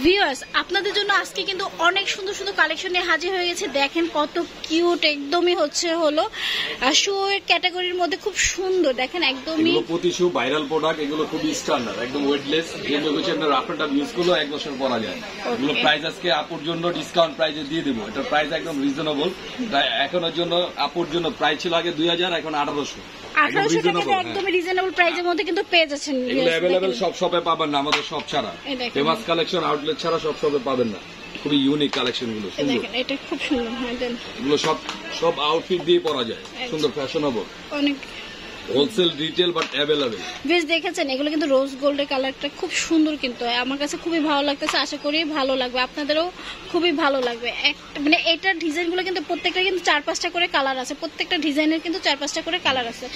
Viewers আপনাদের জন্য আজকে কিন্তু অনেক সুন্দর সুন্দর কালেকশন নিয়ে হাজির হয়ে গেছে। দেখেন কত কিউট, একদমই হলো শু এর ক্যাটাগরির মধ্যে খুব সুন্দর। দেখেন একদমই প্রতি শু ভাইরাল প্রোডাক্ট, এগুলো খুব স্ট্যান্ডার্ড, একদম ওয়েটলেস। এগুলো হচ্ছে আপনার রাফ এন্ড টাফ ইউজ করলে 1 বছর পরা যায়। এগুলো প্রাইস আজকে আপুর জন্য ডিসকাউন্ট প্রাইসে দিয়ে দেবো। এটার প্রাইস একদম রিজনেবল। এখনের জন্য আপুর জন্য প্রাইস ছিল আগে 2000, এখন 1800। 1800 টাকা একদম রিজনেবল প্রাইসের মধ্যে কিন্তু পেয়ে যাচ্ছেন। এগুলো अवेलेबल সব শপে পাবেন না, আমাদের সব ছাড়া, ফেমাস কালেকশন আউটলেট ছাড়া সব শপে পাবেন না। খুবই ইউনিক কালেকশন গুলো, সুন্দর। দেখেন এটা খুব সুন্দর। হ্যাঁ দেন, এগুলো সব আউটফিট দিয়ে পরা যায়, সুন্দর ফ্যাশনেবল, অনেক হোলসেল রিটেল বাট अवेलेबल। বেশ দেখেছেন এগুলো কিন্তু রোজ গোল্ডের কালারটা খুব সুন্দর, কিন্তু আমার কাছে খুবই ভালো লাগতেছে। আশা করি ভালো লাগবে, আপনাদেরও খুবই ভালো লাগবে। মানে এটার ডিজাইনগুলো কিন্তু প্রত্যেকটা কিন্তু 4-5টা করে কালার আছে, প্রত্যেকটা ডিজাইনের কিন্তু 4-5টা করে কালার আছে।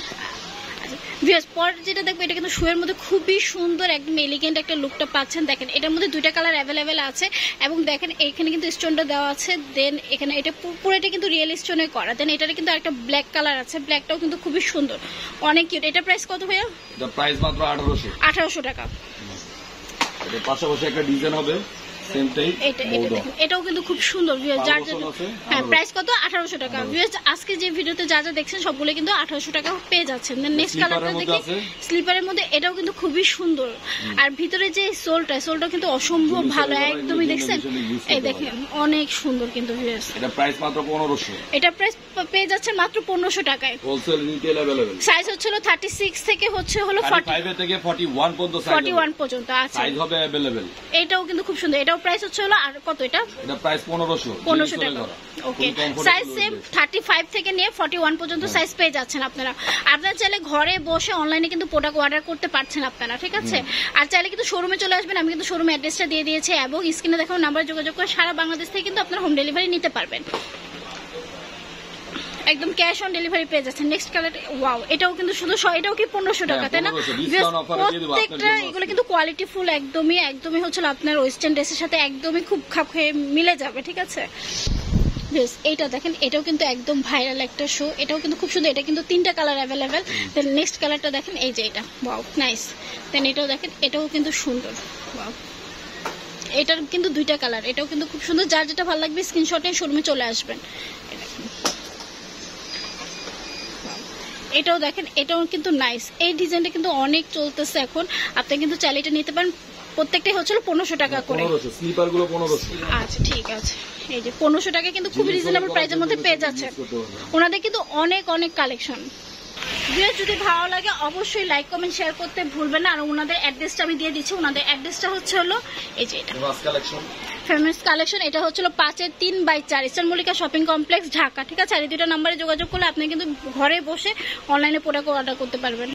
ভিউয়ার্স পর যেটা দেখবো এটা কিন্তু শুয়ের মধ্যে খুবই সুন্দর, একদম এলিগেন্ট একটা লুকটা পাচ্ছেন। দেখেন এটার মধ্যে 2টা কালার अवेलेबल আছে এবং দেখেন এখানে কিন্তু স্টোনটা দেওয়া আছে। দেন এখানে এটা পুরোটা কিন্তু রিয়েল স্টোনে করা। দেন এটার কিন্তু একটা ব্ল্যাক কালার আছে, ব্ল্যাকটাও কিন্তু খুবই সুন্দর, অনেক কিউট। এটা প্রাইস কত ভাইয়া? এটা প্রাইস মাত্র 1800। 1800 টাকা। এটা পাশাপাশি একটা ডিজাইন হবে সেম টাইপ। এটাও কিন্তু খুব সুন্দর। যার হ্যাঁ প্রাইস কত? 1800 টাকা। আজকে যে ভিডিওতে যা যা দেখছেন সবগুলো কিন্তু 1800 টাকা পেয়ে যাচ্ছেন। নেক্সট কালারটা দেখি, স্লিপারের মধ্যে এটাও কিন্তু খুবই সুন্দর। আর ভিতরে যে সোলটা কিন্তু অসম্ভব ভালো, একদমই দেখছেন, এই দেখেন অনেক সুন্দর কিন্তু। এটা প্রাইস মাত্র 1500। এটা প্রাইস পেয়ে যাচ্ছেন মাত্র 1500 টাকায়। Wholesale retail available. সাইজ হচ্ছে 36 থেকে হচ্ছে 45 থেকে 41 পর্যন্ত সাইজ। 41 পর্যন্ত আছে, সাইজ হবে अवेलेबल। এটাও কিন্তু খুব সুন্দর। এটাও প্রাইস হচ্ছে আর কত? এটা প্রাইস 1500 টাকা। ওকে, সাইজ সেম 35 থেকে নিয়ে 41 পর্যন্ত সাইজ পেয়ে যাচ্ছেন আপনারা। আপনারা চাইলে ঘরে বসে অনলাইনে কিন্তু প্রোডাক্ট অর্ডার করতে পারছেন আপনারা, ঠিক আছে? আর চাইলে কিন্তু শোরুমে চলে আসবেন, আমি কিন্তু শোরুম অ্যাড্রেসটা দিয়ে দিয়েছি এবং স্ক্রিনে দেখানো নাম্বারে যোগাযোগ করে সারা বাংলাদেশ থেকে কিন্তু আপনারা হোম ডেলিভারি নিতে পারবেন। একদম ক্যাশ অন ডেলিভারি পেয়ে যাচ্ছেন। নেক্সট কালার, ওয়াও, এটাও কিন্তু শুধু এটাও কি 1500 টাকা, তাই না? প্রত্যেকটা এগুলো কিন্তু কোয়ালিটি ফুল, একদমই হচ্ছে আপনার ওয়েস্টার্ন ড্রেসের সাথে একদমই খুব খাপ খেয়ে মিলে যাবে, ঠিক আছে? এইটা দেখেন, এটাও কিন্তু একদম ভাইরাল একটা শো, এটাও কিন্তু খুব সুন্দর। এটা কিন্তু 3টা কালার अवेलेबल। দেন নেক্সট কালারটা দেখেন, এই যে এটা, ওয়াও নাইস। দেন এটাও দেখেন, এটাও কিন্তু সুন্দর, ওয়াও। এটার কিন্তু 2টা কালার, এটাও কিন্তু খুব সুন্দর। যার যেটা ভালো লাগবে স্ক্রিনশট নিয়ে শোরুমে চলে আসবেন। এটাও দেখেন, এটাও কিন্তু নাইস। এই ডিজাইনটা কিন্তু অনেক চলতেছে এখন, আপনি কিন্তু চাইলে এটা নিতে পারেন। প্রত্যেকটাই হচ্ছিল 1500 টাকা করে। স্লিপার গুলো 1500। আচ্ছা ঠিক আছে, এই যে 1500 টাকা কিন্তু খুব রিজনেবল প্রাইসের মধ্যে পেয়ে যাচ্ছে। ওনাদের কিন্তু অনেক কালেকশন। যদি ভালো লাগে অবশ্যই লাইক কমেন্ট শেয়ার করতে ভুলবেন না। আর ওনাদের অ্যাড্রেসটা আমি দিয়ে দিচ্ছি। ওনাদের অ্যাড্রেসটা হচ্ছে এই যে এটা ফেমাস কালেকশন। এটা হচ্ছিল 5-3/4 eastern Mallika shopping complex, Dhaka, ঠিক আছে? আর এই 2টা নাম্বারে যোগাযোগ করলে আপনি কিন্তু ঘরে বসে অনলাইনে প্রোডাক্ট অর্ডার করতে পারবেন।